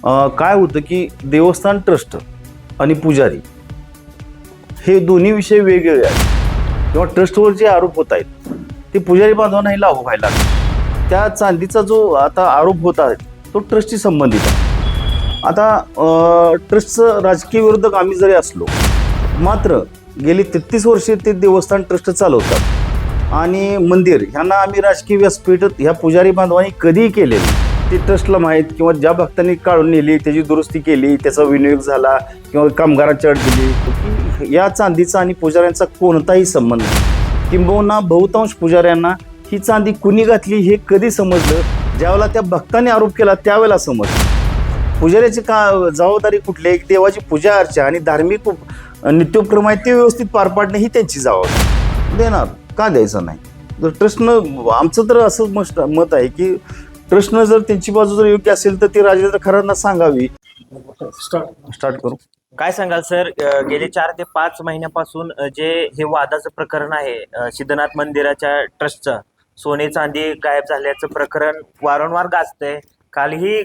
काय होतं की देवस्थान ट्रस्ट आणि पुजारी हे दोन्ही विषय वेगवेगळे आहेत किंवा ट्रस्टवर जे आरोप होत आहेत ते पुजारी बांधवांनाही लागू व्हायला लागले. त्या चांदीचा जो आता आरोप होत आहे तो ट्रस्टशी संबंधित आहे. आता ट्रस्टचं राजकीय विरोधक आम्ही जरी असलो मात्र गेली 33 वर्षे ते देवस्थान ट्रस्ट चालवतात आणि मंदिर ह्यांना आम्ही राजकीय व्यासपीठ ह्या पुजारी बांधवांनी कधीही केलेलं ते ट्रस्टला माहीत किंवा ज्या भक्तांनी काढून नेली त्याची दुरुस्ती केली त्याचा विनियोग झाला किंवा कामगारांची अट दिली या चांदीचा आणि पुजाऱ्यांचा कोणताही संबंध नाही. किंबहुना बहुतांश पुजाऱ्यांना ही चांदी कुणी घातली हे कधी समजलं ज्यावेळेला त्या भक्तांनी आरोप केला त्यावेळेला समजलं. पुजाऱ्याची जबाबदारी कुठली एक देवाची पूजा अर्चा आणि धार्मिक नित्योपक्रम आहे ते व्यवस्थित पार पाडणे ही त्यांची जबाबदारी देणार का द्यायचं नाही. तर ट्रस्टनं आमचं तर असं मत आहे की ट्रस्टनं जर त्यांची बाजू जर योग्य असेल तर ती राजेंद्र खरांना सांगावी. स्टार्ट करू. काय सांगाल सर, गेले 4 ते 5 महिन्यापासून जे हे वादाचं प्रकरण आहे सिद्धनाथ मंदिराच्या ट्रस्टचं सोने चांदी गायब झाल्याचं प्रकरण वारंवार गाजतंय. कालही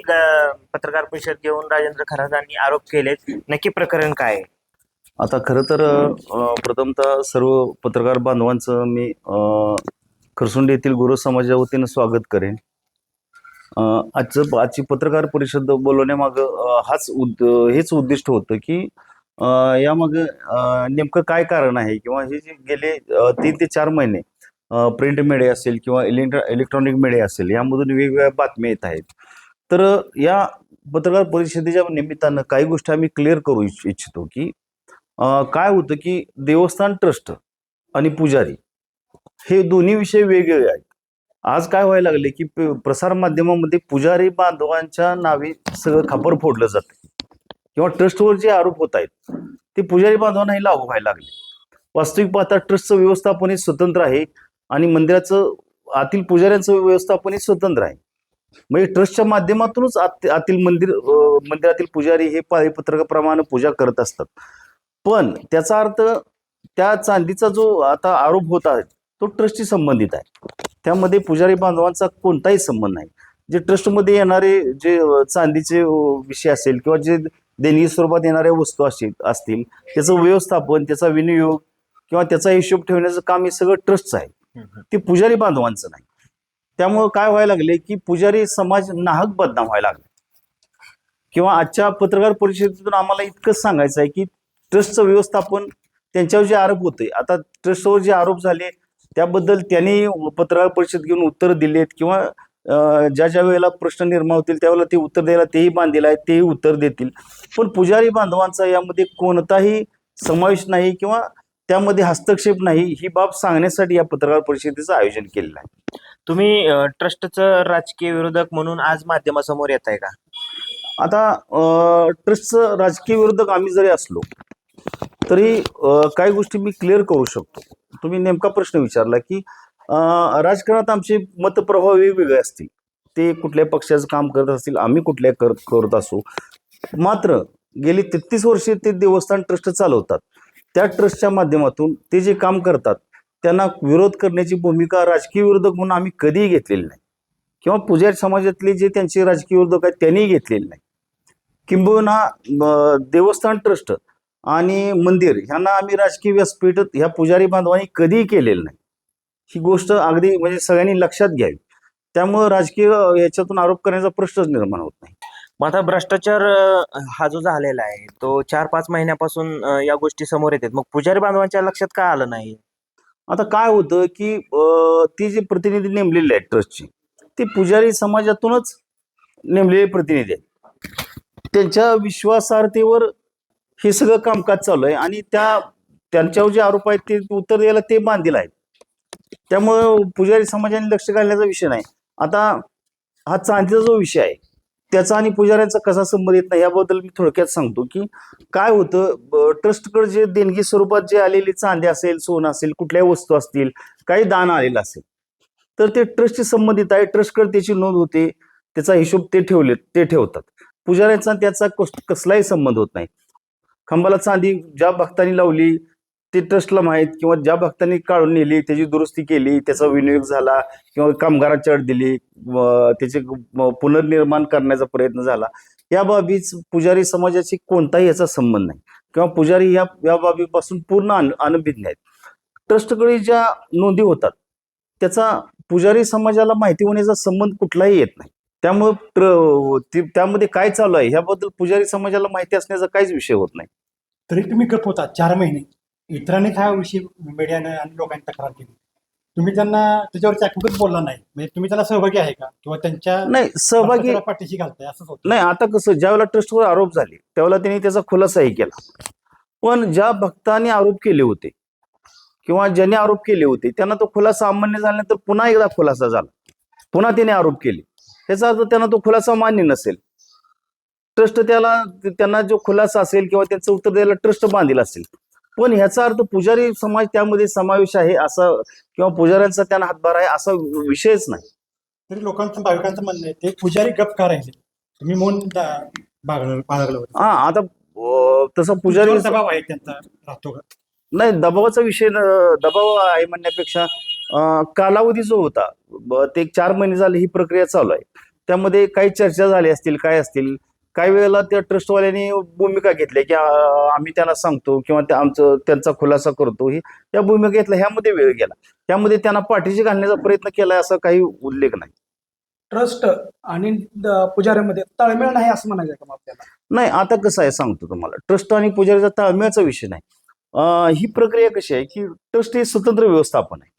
पत्रकार परिषद घेऊन राजेंद्र खरातांनी आरोप केलेत. नक्की प्रकरण काय आहे? आता खरं तर प्रथमतः सर्व पत्रकार बांधवांचं मी खरसुंडी येथील गुरु समाजाच्या वतीनं स्वागत करेन. आजची पत्रकार परिषद बोलवण्यामागं हेच उद्दिष्ट होतं की यामागं नेमकं काय कारण आहे किंवा हे जे गेले 3 ते 4 महिने प्रिंट मीडिया असेल किंवा इलेक्ट्रॉनिक मीडिया असेल यामधून वेगवेगळ्या बातम्या येत आहेत. तर या पत्रकार परिषदेच्या निमित्तानं काही गोष्टी आम्ही क्लिअर करू इच्छितो की काय होतं की देवस्थान ट्रस्ट आणि पुजारी हे दोन्ही विषय वेगवेगळे आहेत. आज काय व्हायला लागले की प्रसार माध्यमामध्ये पुजारी बांधवांच्या नावे सगळं खापर फोडलं जातं किंवा ट्रस्टवर जे आरोप होत आहेत ते पुजारी बांधवांनाही लागू व्हायला लागले. वास्तविक पाहता ट्रस्टचं व्यवस्थापन हे स्वतंत्र आहे आणि मंदिराचं आतील पुजाऱ्यांचं व्यवस्थापन हे स्वतंत्र आहे. म्हणजे ट्रस्टच्या माध्यमातूनच आतील मंदिरातील पुजारी हे पाळीपत्रकाप्रमाणे पूजा करत असतात. पण त्याचा अर्थ त्या चांदीचा जो आता आरोप होत आहे तो ट्रस्टशी संबंधित आहे. त्यामध्ये पुजारी बांधवांचा कोणताही संबंध नाही. जे ट्रस्टमध्ये येणारे जे चांदीचे विषय असेल किंवा जे देणगी स्वरूपात येणाऱ्या वस्तू असतील त्याचं व्यवस्थापन त्याचा विनियोग किंवा त्याचा हिशोब ठेवण्याचं काम हे सगळं ट्रस्टचं आहे, ते पुजारी बांधवांचं नाही. त्यामुळं काय व्हायला लागले की पुजारी समाज नाहक बदनाम व्हायला लागला. किंवा आजच्या पत्रकार परिषदेतून आम्हाला इतकंच सांगायचं आहे की ट्रस्टचं व्यवस्थापन त्यांच्यावर जे आरोप होते आता ट्रस्टवर जे आरोप झाले त्याबद्दल त्यांनी पत्रकार परिषद घेऊन उत्तर दिलेत किंवा ज्या वेळेला प्रश्न निर्माण होतील त्यावेळेला ते उत्तर द्यायला तेही बांधलेलं आहे तेही उत्तर देतील. पण पुजारी बांधवांचा यामध्ये कोणताही समावेश नाही किंवा त्यामध्ये हस्तक्षेप नाही ही बाब सांगण्यासाठी या पत्रकार परिषदेचं आयोजन केलेलं आहे. तुम्ही ट्रस्टचं राजकीय विरोधक म्हणून आज माध्यमासमोर येत आहे का? आता ट्रस्टचं राजकीय विरोधक आम्ही जरी असलो तरी काही गोष्टी मी क्लिअर करू शकतो. तुम्ही नेमका प्रश्न विचारला की राजकारणात आमचे मतप्रभाव वेगवेगळे असतील, ते कुठल्या पक्षाचं काम करत असतील आम्ही कुठल्या करत असू. मात्र गेली 33 वर्षे ते देवस्थान ट्रस्ट चालवतात. त्या ट्रस्टच्या माध्यमातून ते जे काम करतात त्यांना विरोध करण्याची भूमिका राजकीय विरोधक म्हणून आम्ही कधीही घेतलेली नाही किंवा पुजारी समाजातले जे त्यांचे राजकीय विरोधक आहेत त्यांनीही घेतलेले नाही. किंबहुना देवस्थान ट्रस्ट आणि मंदिर ह्यांना आम्ही राजकीय व्यासपीठ ह्या पुजारी बांधवांनी कधीही केलेलं नाही. ही गोष्ट अगदी म्हणजे सगळ्यांनी लक्षात घ्यावी. त्यामुळं राजकीय याच्यातून आरोप करण्याचा प्रश्नच निर्माण होत नाही. मग आता भ्रष्टाचार हा जो झालेला आहे तो 4-5 महिन्यापासून या गोष्टी समोर येतात. मग पुजारी बांधवांच्या लक्षात का आलं नाही? आता काय होतं की ती जे प्रतिनिधी नेमलेले आहेत ट्रस्टचे ते पुजारी समाजातूनच नेमलेले प्रतिनिधी आहेत. त्यांच्या विश्वासार्हतेवर हे सगळं कामकाज चालू आहे आणि त्यांच्यावर जे आरोप आहेत ते उत्तर द्यायला ते बांधील आहेत. त्यामुळं पुजारी समाजाने लक्ष घालण्याचा विषय नाही. आता हा चांदीचा जो विषय आहे त्याचा आणि पुजाऱ्यांचा कसा संबंध येत नाही याबद्दल मी थोडक्यात सांगतो की काय होतं ट्रस्टकडे जे देणगी स्वरूपात जे आलेली चांदी असेल सोनं असेल कुठल्याही वस्तू असतील काही दान आलेलं असेल तर ते ट्रस्टशी संबंधित आहे. ट्रस्टकडे त्याची नोंद होते त्याचा हिशोब ते ठेवतात. पुजाऱ्यांचा त्याचा कसलाही संबंध होत नाही. खांबाला चांदी ज्या भक्तांनी लावली ते ट्रस्टला माहीत किंवा ज्या भक्तांनी काढून नेली त्याची दुरुस्ती केली त्याचा विनियोग झाला किंवा कामगारांची अट दिली त्याचे पुनर्निर्माण करण्याचा प्रयत्न झाला या बाबीच पुजारी समाजाची कोणताही याचा संबंध नाही किंवा पुजारी या बाबीपासून पूर्ण अनभिज्ञ आहेत. ट्रस्टकडे ज्या नोंदी होतात त्याचा पुजारी समाजाला माहिती होण्याचा संबंध कुठलाही येत नाही. त्यामुळे त्यामध्ये काय चालू आहे ह्याबद्दल पुजारी समाजाला माहिती असण्याचा काहीच विषय होत नाही. तरी तुम्ही गप होता 4 महिने. इतरांनी हा विषय मीडियाने आणि लोकांनी तक्रार केली, तुम्ही त्यांना त्याच्यावरती कुठंच बोलला नाही. म्हणजे तुम्ही त्याला सहभागी आहे का किंवा त्यांच्या नाही सहभागी भक्ताला पाठीशी घालताय असंच होतं? नाही. आता कसं ज्यावेळेला ट्रस्टवर आरोप झाले त्यावेळेला त्यांनी त्याचा खुलासाही केला. पण ज्या भक्तांनी आरोप केले होते किंवा ज्यांनी आरोप केले होते त्यांना तो खुलासा अमान्य झाल्यानंतर पुन्हा एकदा खुलासा झाला, पुन्हा त्याने आरोप केले, याचा अर्थ त्यांना तो खुलासा मान्य नसेल. ट्रस्ट त्यांना जो खुलासा असेल किंवा त्यांचं उत्तर द्यायला ट्रस्ट बांधील असेल. पण ह्याचा अर्थ पुजारी समाज त्यामध्ये समावेश आहे असं किंवा पुजाऱ्यांचा त्यांना हातभार आहे असा विषयच नाही. तरी लोकांचं भाविकांचं म्हणणं आहे ते पुजारी गप का राहिले, तुम्ही मौन बाळगलं होतं. हा आता तसं पुजारी तुमच्यावर दबाव आहे त्यांचा राहतो का? नाही, दबावाचा विषय दबाव आहे म्हणण्यापेक्षा कालावधी जो होता ते 4 महिने झाले ही प्रक्रिया चालू आहे. त्यामध्ये काही चर्चा झाली असतील, काय असतील. काही वेळेला त्या ट्रस्टवाल्यांनी भूमिका घेतल्या की आम्ही त्यांना सांगतो किंवा त्यांचा खुलासा करतो, ही या भूमिका घेतल्या. ह्यामध्ये वेळ गेला, त्यामध्ये त्यांना पाठीशी घालण्याचा प्रयत्न केलाय असा काही उल्लेख नाही. ट्रस्ट आणि पुजाऱ्यामध्ये ताळमेळ नाही असं म्हणायचं का मग आपल्याला? नाही, आता कसं आहे सांगतो तुम्हाला, ट्रस्ट आणि पुजारीचा ताळमेळाचा विषय नाही. ही प्रक्रिया कशी आहे की ट्रस्ट हे स्वतंत्र व्यवस्थापन आहे.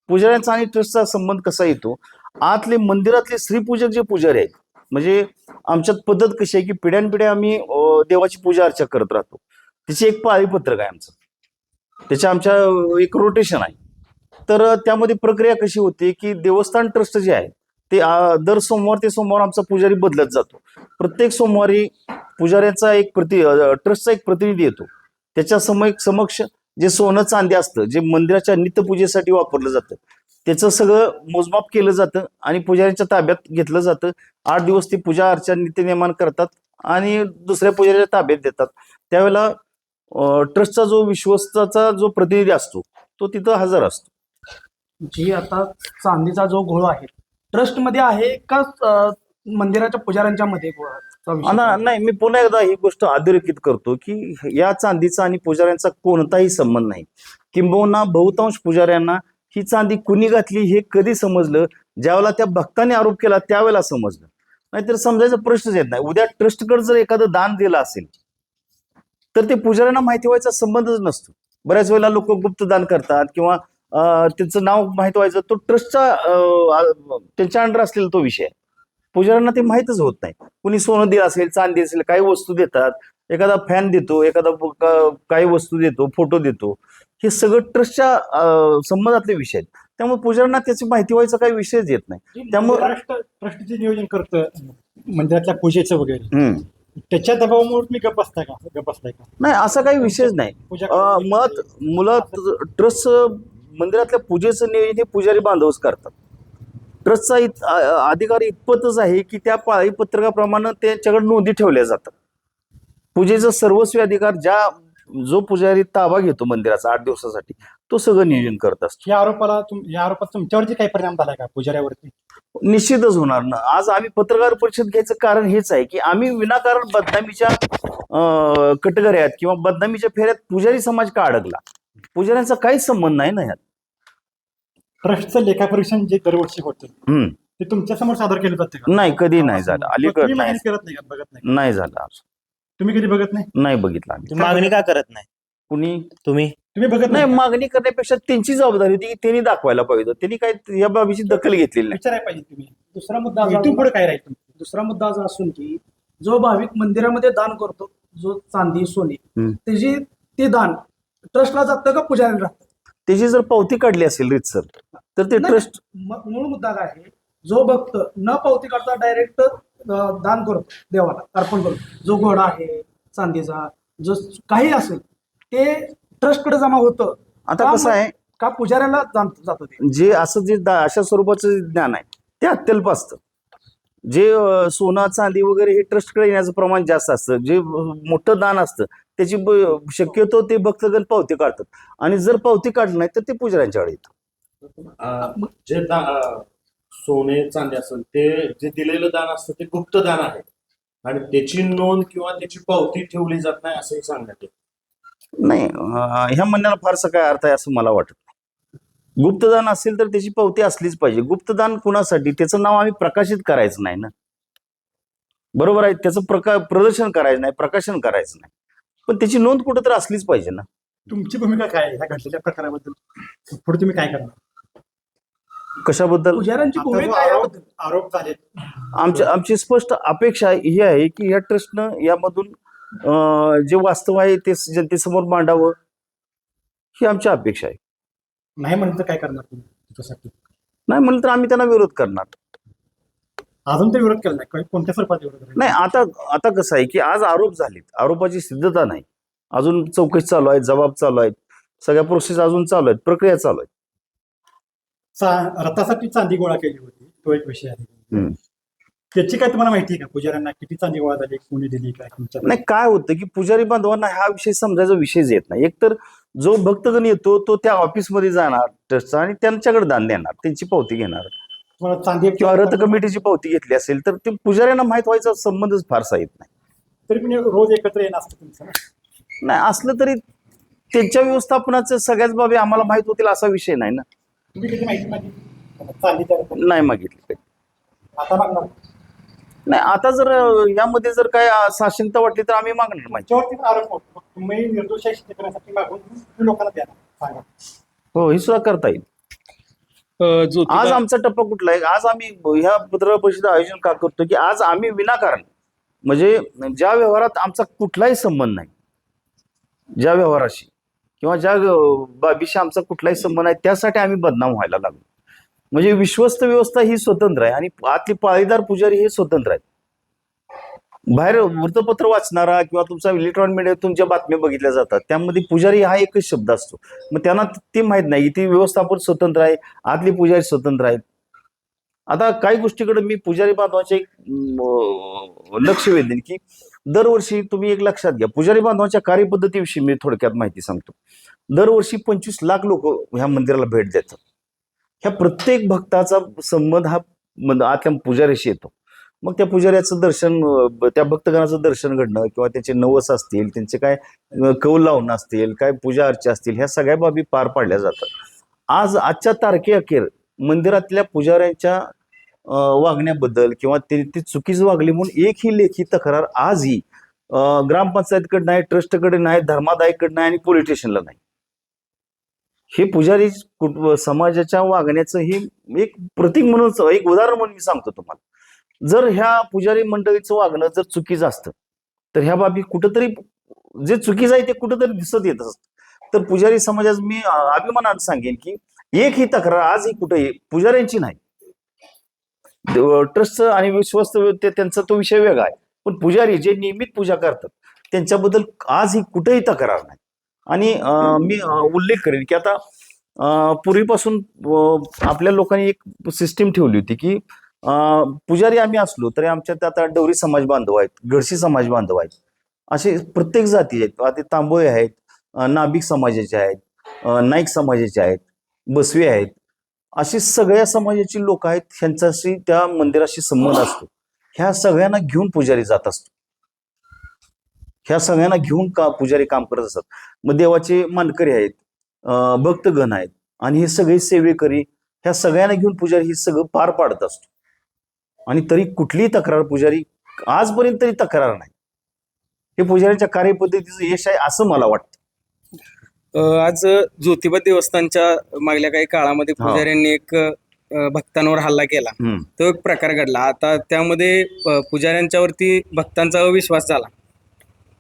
पुजाऱ्यांचा आणि ट्रस्टचा संबंध कसा येतो, आतले मंदिरातले श्रीपूजक जे पुजारी आहेत, म्हणजे आमच्यात पद्धत कशी आहे की पिढ्यानपिढ्या आम्ही देवाची पूजा अर्चा करत राहतो. त्याची एक पाळीपत्रक आहे आमचं, आमच्या एक रोटेशन आहे. तर त्यामध्ये प्रक्रिया कशी होते की देवस्थान ट्रस्ट जे आहे ते दर सोमवार ते सोमवार आमचा पुजारी बदलत जातो. प्रत्येक सोमवारी पुजाऱ्याचा ट्रस्टचा एक प्रतिनिधी येतो. त्याच्या समक्ष जे सोनं चांदी असतं, जे मंदिराच्या नित्यपूजेसाठी वापरलं जातं, त्याचं सगळं मोजमाप केलं जातं आणि पुजाऱ्यांच्या ताब्यात घेतलं जातं. 8 दिवस ती पूजा अर्चा नित्यनेमान करतात आणि दुसऱ्या पुजाऱ्याच्या ताब्यात देतात. त्यावेळेला ट्रस्टचा जो विश्वस्ताचा जो प्रतिनिधी असतो तो तिथं हजर असतो. जी आता चांदीचा जो घोळ आहे ट्रस्ट मध्ये आहे का मंदिराच्या पुजाऱ्यांच्या मध्ये घोळाचा विषय आहे? नाही, मी पुन्हा एकदा ही गोष्ट अधोरेखित करतो की या चांदीचा आणि पुजाऱ्यांचा कोणताही संबंध नाही. किंबहुना बहुतांश पुजाऱ्यांना ही चांदी कुणी घातली हे कधी समजलं, ज्यावेळेला त्या भक्ताने आरोप केला त्यावेळेला समजलं. नाहीतर समजायचा प्रश्नच येत नाही. उद्या ट्रस्टकडे जर एखादं दान दिलं असेल तर ते पुजाऱ्यांना माहिती व्हायचा संबंधच नसतो. बऱ्याच वेळेला लोक गुप्त दान करतात किंवा त्यांचं नाव माहिती व्हायचं, तो ट्रस्टचा त्यांच्या अंडर असलेला तो विषय आहे. पुजाऱ्यांना ते माहीतच होत नाही. कुणी सोनं दिलं असेल, चांदी असेल, काही वस्तू देतात, एखादा फॅन देतो, एखादा काही वस्तू देतो, फोटो देतो, हे सगळं ट्रस्टच्या संबंधातले विषय आहेत. त्यामुळे पुजाऱ्यांना त्याची माहिती व्हायचा काही विषयच येत नाही. त्यामुळे ट्रस्टचे नियोजन करतं मंदिरातल्या पूजेचं वगैरे, त्याच्या दबावामुळे तुम्ही गप बसताय का? नाही, असा काही विषयच नाही. मुळात ट्रस्ट मंदिरातल्या पूजेचं नियोजन हे पुजारी बांधवच करतात. ट्रस्टचा अधिकार इतपतच आहे की त्या पाळी पत्रकाप्रमाणे त्यांच्याकडे नोंदी ठेवल्या जातात. पूजेचा सर्वस्वी अधिकार जो पुजारी ताबा घेतो मंदिराचा 8 दिवसासाठी तो सगळं नियोजन करत असतो. या आरोपात तुमच्यावरती काही परिणाम झालाय का पुजाऱ्यावरती? निश्चितच होणार ना. आज आम्ही पत्रकार परिषद घ्यायचं कारण हेच आहे की आम्ही विनाकारण बदनामीच्या कटघऱ्यात किंवा बदनामीच्या फेऱ्यात पुजारी समाज का अडकला, पुजाऱ्यांचा काहीच संबंध नाही ना यात. ट्रस्टचं लेखापरीक्षण जे दरवर्षी होतं ते तुमच्या समोर सादर केलं जाते का? नाही, कधी नाही झालं. अलीकडे नाही करत नाही का? बघत नाही? नाही झालं. तुम्ही कधी बघत नाही? नाही बघितलं आम्ही. तुम्ही मागणी का करत नाही? कुणी तुम्ही बघत नाही, नाही? मागणी करण्यापेक्षा त्यांची जबाबदारी होती की त्यांनी दाखवायला पाहिजे. त्यांनी काय या बाबीची दखल घेतलेली नाही. विचारायला पाहिजे तुम्ही. दुसरा मुद्दा इथून पुढे काय राहील? दुसरा मुद्दा असा असून की जो भाविक मंदिरामध्ये दान करतो, जो चांदी सोने, ते दान ट्रस्टला जातं का पुजाऱ्यांना राहतं? त्याची जर पावती काढली असेल रीतसर तर ते ट्रस्ट. मूळ मुद्दा काय आहे, जो भक्त न पावती काढता डायरेक्ट दान करतो, देवाला अर्पण करतो, जो घोडा आहे चांदीचा, जो काही असेल ते ट्रस्टकडे जमा होतं. आता कसं आहे का पुजाऱ्याला जातं ते? जे अशा स्वरूपाचं ज्ञान आहे ते अत्यल्प असतं. जे सोनं चांदी वगैरे हे ट्रस्टकडे येण्याचं प्रमाण जास्त असतं. जे मोठं दान असतं त्याची शक्यतो ते भक्तगण पावती काढतात आणि जर पावती काढली नाही तर ते पुजाऱ्यांच्याकडे येतं. जे सोने चांदी असेल ते जे दिलेलं दान असतं ते गुप्त दान आहे. आणि त्याची नोंद किंवा त्याची पावती ठेवली जात नाही असंही सांगण्यात येतं. नाही, ह्या म्हणण्याला फारसा काय अर्थ आहे असं मला वाटत नाही. गुप्तदान असेल तर त्याची पावती असलीच पाहिजे. गुप्तदान कुणासाठी? त्याचं नाव आम्ही प्रकाशित करायचं नाही ना, बरोबर आहे. त्याचं प्रदर्शन करायचं नाही, प्रकाशन करायचं नाही, पण त्याची नोंद कुठं तर असलीच पाहिजे ना. तुमची भूमिका काय आहे ह्या घडलेल्या प्रकाराबद्दल? पुढे तुम्ही काय करणार? कशाबद्दल? पुजाऱ्यांची आता भूमिका जो काय आरोप याबद्दल? आरोप झाले, आमची स्पष्ट अपेक्षा ही आहे की या ट्रस्टनं यामधून जे वास्तव आहे ते जनतेसमोर मांडावं, ही आमची अपेक्षा आहे. नाही म्हणलं तर काय करणार तुम्ही त्याच्यासाठी? नाही म्हणलं तर आम्ही त्यांना विरोध करणार. अजून तर विरोध केला नाही, कोणत्या स्वरूपात विरोध करायचा? नाही, आता कसं आहे की आज आरोप झालेत, आरोपाची सिद्धता नाही, अजून चौकशी चालू आहे, जबाब चालू आहेत, सगळ्या प्रोसेस अजून चालू आहेत, प्रक्रिया चालू आहेत. रथासाठी चांदी गोळा केली होती, तो एक विषय आहे. हम्म. त्याची काय तुम्हाला माहिती आहे का? पुजाऱ्यांना किती चांदी गोळा झाली, कोणी दिली, काय तुमच्या? नाही, काय होतं की पुजारी बांधवांना हा विषय समजायचा विषयच येत नाही. एकतर जो भक्तगण येतो तो त्या ऑफिसमध्ये जाणार ट्रस्टचा आणि त्यांच्याकडे दान देणार, त्यांची पावती घेणार, तुम्हाला चांदी किंवा रथ कमिटीची पावती घेतली असेल तर ते पुजाऱ्यांना माहित व्हायचा संबंधच फारसा येत नाही. तरी पण रोज एकत्र येणं असतं तुमचं ना? नाही असलं तरी त्यांच्या व्यवस्थापनाचं सगळ्याच बाबी आम्हाला माहित होतील असा विषय नाही ना. तुम्ही किती माहिती मागितली चांदीच्या रथाची? नाही मागितली काही. आता मागणार? नाही, आता जर यामध्ये जर काय साशंकता वाटली तर आम्ही मागणार माहिती. त्याच्यावरती पण आरोप होतो. तुम्ही निर्दोषाई सिद्ध करण्यासाठी मागून तुम्ही लोकांना द्या ना, सांगा. हो, हे सुद्धा करता येईल. आज आमचा टप्पा कुठला आहे? आज आम्ही ह्या पत्रकार परिषदेचं आयोजन का करतो की आज आम्ही विनाकारण, म्हणजे ज्या व्यवहारात आमचा कुठलाही संबंध नाही, ज्या व्यवहाराशी किंवा ज्या बाबीशी आमचा कुठलाही संबंध आहे, त्यासाठी आम्ही बदनाम व्हायला लागलो. म्हणजे विश्वस्त व्यवस्था ही स्वतंत्र आहे आणि आतली पाळीदार पुजारी हे स्वतंत्र आहेत. बाहेर वृत्तपत्र वाचणारा किंवा तुमचा इलेक्ट्रॉनिक मीडियातून ज्या बातम्या बघितल्या जातात त्यामध्ये पुजारी हा एकच शब्द असतो. मग त्यांना ते माहित नाही ती व्यवस्थापन स्वतंत्र आहे, आतली पुजारी स्वतंत्र आहेत. आता काही गोष्टीकडे मी पुजारी बांधवांचे एक लक्ष वेधेन की दरवर्षी तुम्ही एक लक्षात घ्या, पुजारी बांधवांच्या कार्यपद्धतीविषयी मी थोडक्यात माहिती सांगतो. दरवर्षी 25 लाख लोक ह्या मंदिराला भेट देतात. ह्या प्रत्येक भक्ताचा संबंध हा आतल्या पुजाऱ्याशी येतो. मग त्या पुजाऱ्याचं दर्शन, त्या भक्तगणाचं दर्शन घडणं किंवा त्यांचे नवस असतील, त्यांचे काय कौल लावणं असतील, काय पूजा अर्चा असतील, ह्या सगळ्या बाबी पार पाडल्या जातात. आजच्या तारखेअखेर मंदिरातल्या पुजाऱ्यांच्या वागण्याबद्दल किंवा ती चुकीचं वागली म्हणून एकही लेखी तक्रार आजही ग्रामपंचायतकडे नाही, ट्रस्टकडे नाही, धर्मादायकडे नाही आणि पोलीस स्टेशनला नाही. हे पुजारी समाजाच्या वागण्याचं ही एक प्रतीक म्हणून, एक उदाहरण म्हणून मी सांगतो तुम्हाला. जर ह्या पुजारी मंडळीचं वागणं जर चुकीचं असतं तर ह्या बाबी कुठंतरी, जे चुकीचं आहे ते कुठंतरी दिसत येत असतं. तर पुजारी समाजात मी अभिमानाने सांगेन की एकही तक्रार आजही कुठेही पुजाऱ्यांची नाही. ट्रस्टचं आणि विश्वस्त त्यांचा तो विषय वेगळा आहे, पण पुजारी जे नियमित पूजा करतात त्यांच्याबद्दल आजही कुठेही तक्रार नाही. आणि मी उल्लेख करेन की आता पूर्वीपासून आपल्या लोकांनी एक सिस्टीम ठेवली होती की पुजारी आम्ही असलो तरी आमच्यात आता डवरी समाज बांधव आहेत, गडसी समाज बांधव आहेत, असे प्रत्येक जाती आहेत. आता तांबोळे आहेत, नाभिक समाजाचे आहेत, नाईक समाजाचे आहेत, बसवे आहेत, अशी सगळ्या समाजाची लोक आहेत. ह्यांच्याशी त्या मंदिराशी संबंध असतो. ह्या सगळ्यांना घेऊन पुजारी जात असतो. ह्या सगळ्यांना घेऊन पुजारी काम करत असतात. मग देवाचे मानकरी आहेत, भक्तगण आहेत आणि हे सगळे सेवेकरी, ह्या सगळ्यांना घेऊन पुजारी हे सगळं पार पाडत असतो. आणि तरी कुठलीही तक्रार पुजारी आजपर्यंत तरी तक्रार नाही. हे पुजाऱ्यांच्या कार्यपद्धतीचं यश आहे असं मला वाटतं. आज ज्योतिबा देवस्थानच्या मागल्या काही काळामध्ये पुजाऱ्यांनी एक भक्तांवर हल्ला केला, तो एक प्रकार घडला. आता त्यामध्ये पुजाऱ्यांच्यावरती भक्तांचा अविश्वास झाला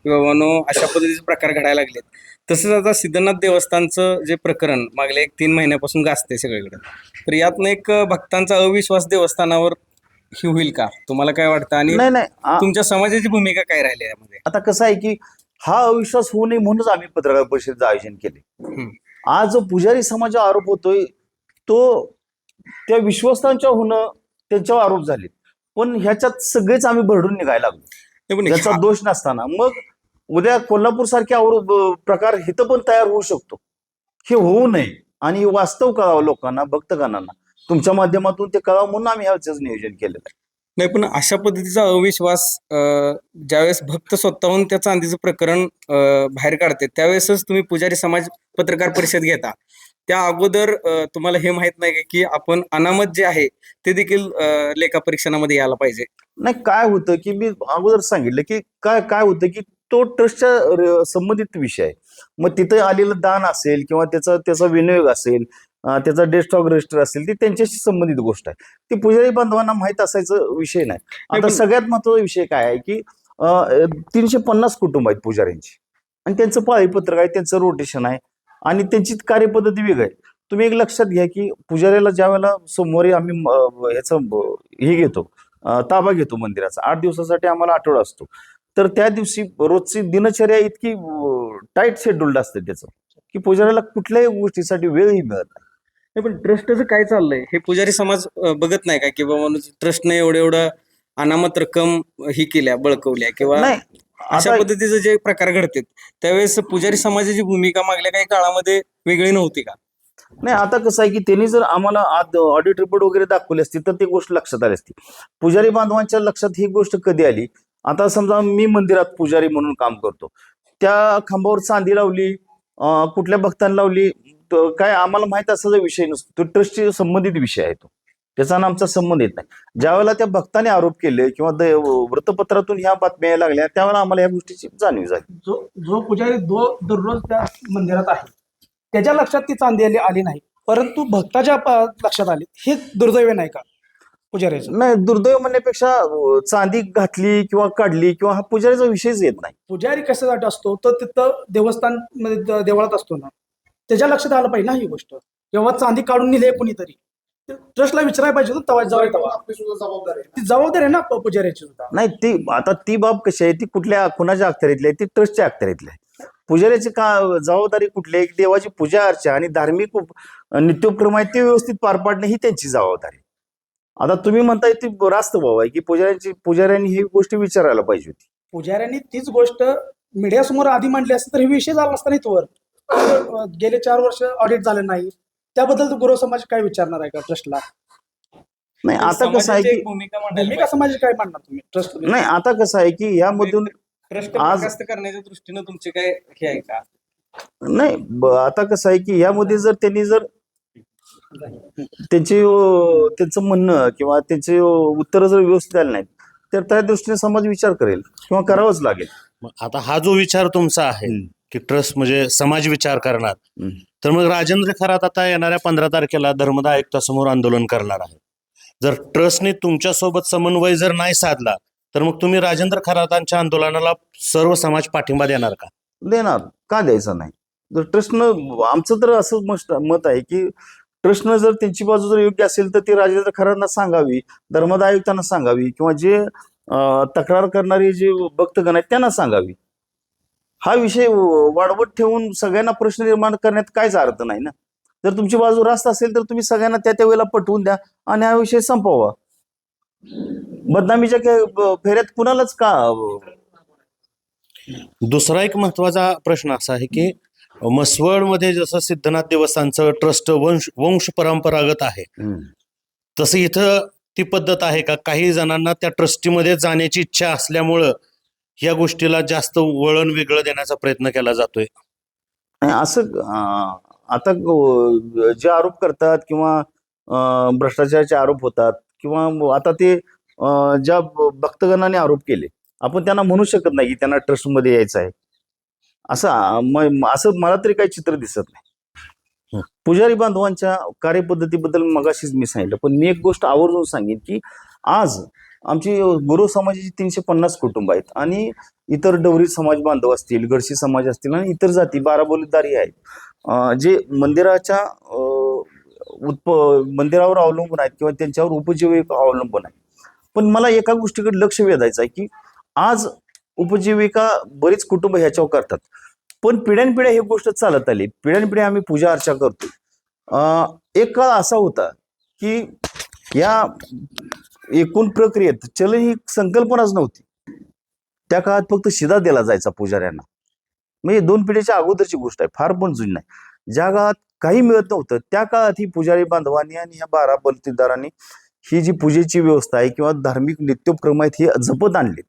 किंवा अशा पद्धतीचे प्रकार घडायला लागलेत. तसंच आता सिद्धनाथ देवस्थानचं जे प्रकरण मागल्या 1-3 महिन्यापासून गाजते सगळीकडे, तर यातनं एक भक्तांचा अविश्वास देवस्थानावर ही होईल का? तुम्हाला काय वाटतं? आणि नाही, तुमच्या समाजाची भूमिका काय राहिली यामध्ये? आता कसं आहे की हा अविश्वास होऊ नये म्हणूनच आम्ही पत्रकार परिषदेचं आयोजन केले. आज जो पुजारी समाजावर आरोप होतोय तो त्या विश्वस्तांच्या होणं, त्यांच्यावर आरोप झाले, पण ह्याच्यात सगळेच आम्ही भरडून निघायला लागलो. याचा दोष नसताना मग उद्या कोल्हापूर सारखे प्रकार इथं पण तयार होऊ शकतो. हे होऊ नये आणि वास्तव कळावं लोकांना, भक्तगणांना, तुमच्या माध्यमातून ते कळावं म्हणून आम्ही ह्याच नियोजन केलेलं आहे. नाही, पण अशा पद्धतीचा अविश्वास ज्यावेळेस भक्त स्वतःहून त्या चांदीचं प्रकरण बाहेर काढते त्यावेळेसच तुम्ही पुजारी समाज पत्रकार परिषद घेता. त्या अगोदर तुम्हाला हे माहित नाही का की आपण अनामत जे आहे ते देखील लेखापरीक्षणामध्ये यायला पाहिजे? नाही, काय होतं की मी अगोदर सांगितलं की काय काय होतं की तो ट्रस्टच्या संबंधित विषय आहे. मग तिथे आलेलं दान असेल किंवा त्याचा त्याचा विनियोग असेल, त्याचा डेस्कटॉप रजिस्टर असेल, ती त्यांच्याशी संबंधित गोष्ट आहे. ती पुजारी बांधवांना माहीत असायचं विषय नाही. आता पण- सगळ्यात महत्वाचा विषय काय आहे की 350 कुटुंब आहेत पुजाऱ्यांची आणि त्यांचं पाळीपत्रक आहे, त्यांचं रोटेशन आहे आणि त्यांची कार्यपद्धती वेगळी आहे. तुम्ही एक लक्षात घ्या की पुजाऱ्याला ज्या वेळेला सोमवारी आम्ही हे घेतो, ताबा घेतो मंदिराचा, 8 दिवसासाठी आम्हाला आठवडा असतो. तर त्या दिवशी रोजची दिनचर्या इतकी टाईट शेड्यूल्ड असते त्याचं की पुजाऱ्याला कुठल्याही गोष्टीसाठी वेळही मिळत नाही. नाही, पण ट्रस्टचं काय चाललंय हे पुजारी समाज बघत नाही का की बाबा ट्रस्टने एवढं अनामत रक्कम ही केल्या, बळकवल्या किंवा नाही, अशा आता पद्धतीचे जे प्रकार घडतात त्यावेळेस पुजारी समाजाची भूमिका मागल्या काही काळामध्ये वेगळी नव्हती का? नाही, आता कसं आहे की त्यांनी जर आम्हाला ऑडिट रिपोर्ट वगैरे दाखवली असती तर ती गोष्ट लक्षात आली असती. पुजारी बांधवांच्या लक्षात ही गोष्ट कधी आली? आता समजा मी मंदिरात पुजारी म्हणून काम करतो, त्या खांबावर चांदी लावली, कुठल्या भक्तांना लावली, काय आम्हाला माहित असायचा विषय नसतो. तो ट्रस्टशी संबंधित विषय आहे, तो त्याचा आणि आमचा संबंध येत नाही. ज्यावेळेला त्या भक्ताने आरोप केले किंवा वृत्तपत्रातून ह्या बातम्या यायला लागल्या त्यावेळेला आम्हाला या गोष्टीची जाणीव झाली. जो पुजारी दररोज त्या मंदिरात आहे त्याच्या लक्षात ती चांदी आली नाही, परंतु भक्ताच्या लक्षात आली, हे दुर्दैव नाही का पुजाऱ्याचं? नाही, दुर्दैव म्हणण्यापेक्षा चांदी घातली किंवा काढली किंवा हा पुजारीचा विषयच येत नाही. पुजारी कशासाठी असतो तर तिथं देवस्थान मध्ये देवळात असतो ना, त्याच्या लक्षात आलं पाहिजे ना ही गोष्ट. किंवा चांदी काढून नेली आहे कोणीतरी, ट्रस्टला विचारायला पाहिजे होतं तेव्हा. ती जबाबदारी आहे ना पुजाऱ्याची सुद्धा. नाही, ती बाब कशी आहे, ती कुणाच्या अखत्यारीतली आहे? ती ट्रस्टच्या अखत्यारीतली आहे. पुजाऱ्याची का जबाबदारी कुठली आहे? देवाची पूजा अर्चा आणि धार्मिक नित्योपक्रम आहे ते व्यवस्थित पार पाडणे ही त्यांची जबाबदारी. आता तुम्ही म्हणताय ती रास्त भाव आहे की पुजाऱ्यांनी ही गोष्ट विचारायला पाहिजे होती. पुजाऱ्यांनी तीच गोष्ट मीडियासमोर आधी मांडली असती तर हे विषय झाला नसता नाही तोवर. गेले 4 वर्ष ऑडिट झाले नाही, त्याबद्दल तो गुरु समाज काय विचारणार आहे का ट्रस्टला? नाही, आता कसं आहे समाजाची की एक भूमिका मांडायला भूमिका समाजाची काय मांडणार तुम्ही ट्रस्ट? नाही, आता कसं आहे की यामधून ट्रस्ट आज- बरखास्त करण्याच्या दृष्टीनं तुमचे काय हे आहे का? नाही, आता कसं आहे की यामध्ये जर त्यांनी त्यांचं म्हणणं किंवा त्यांचे उत्तर जर व्यवस्थित आले नाहीत तर त्या दृष्टीने समाज विचार करेल किंवा करावंच लागेल. मग आता हा जो विचार तुमचा आहे की ट्रस्ट म्हणजे समाज विचार करणार, हम्म. तर मग राजेंद्र खरात आता येणाऱ्या 15 तारखेला धर्मदा आयुक्तासमोर आंदोलन करणार आहे. जर ट्रस्टने तुमच्यासोबत समन्वय जर नाही साधला तर मग तुम्ही राजेंद्र खरातांच्या आंदोलनाला सर्व समाज पाठिंबा देणार का? देणार, का द्यायचं नाही? जर ट्रस्टनं, आमचं तर असं मत आहे की ट्रस्टनं जर त्यांची बाजू जर योग्य असेल तर ती राजेंद्र खरातांना सांगावी, धर्मदा आयुक्तांना सांगावी किंवा जे तक्रार करणारे जे भक्तगण आहेत त्यांना सांगावी. हा विषय वाढवत ठेवून सगळ्यांना प्रश्न निर्माण करण्यात काहीच अर्थ नाही ना. जर तुमची बाजू रास्त असेल तर तुम्ही सगळ्यांना त्या वेळेला पटवून द्या आणि हा विषय संपवा. बदनामीच्या फेऱ्यात कुणालाच का? दुसरा एक महत्वाचा प्रश्न असा आहे की म्हसवडमध्ये जसं सिद्धनाथ देवस्थानचं ट्रस्ट वंश परंपरागत आहे, तसं इथं ती पद्धत आहे का? काही जणांना त्या ट्रस्टीमध्ये जाण्याची इच्छा असल्यामुळं या गोष्टीला जास्त वळण वेगळं देण्याचा प्रयत्न केला जातोय. आणि असं आता जे आरोप करतात किंवा भ्रष्टाचाराचे आरोप होतात किंवा आता ते ज्या भक्तगणाने आरोप केले, आपण त्यांना म्हणू शकत नाही की त्यांना ट्रस्टमध्ये यायचं आहे असं मला तरी काही चित्र दिसत नाही. पुजारी बांधवांच्या कार्यपद्धतीबद्दल मगाशीच मी सांगितलं, पण मी एक गोष्ट आवर्जून सांगेन की आज आमची गुरु समाजाची 350 कुटुंब आहेत आणि इतर डवरी समाज बांधव असतील, गडशी समाज असतील आणि इतर जाती 12 बलुतेदारी आहेत जे मंदिराच्या मंदिरावर अवलंबून आहेत किंवा त्यांच्यावर उपजीविका अवलंबून आहे. पण मला एका गोष्टीकडे लक्ष वेधायचं आहे की आज उपजीविका बरीच कुटुंब ह्याच्यावर करतात, पण पिढ्यानपिढ्या ही गोष्ट चालत आली. पिढ्यानपिढ्या आम्ही पूजा अर्चा करतो. एक काळ असा होता की या एकूण प्रक्रियेत चलन ही संकल्पनाच नव्हती. त्या काळात फक्त शिदा दिला जायचा पुजाऱ्यांना. म्हणजे 2 पिढीच्या अगोदरची गोष्ट आहे, फार पण जुनी नाही. ज्या काळात काही मिळत नव्हतं त्या काळात ही पुजारी बांधवांनी आणि ह्या 12 बलुतेदारांनी ही जी पूजेची व्यवस्था आहे किंवा धार्मिक नित्योपक्रम आहेत हे जपत आणले.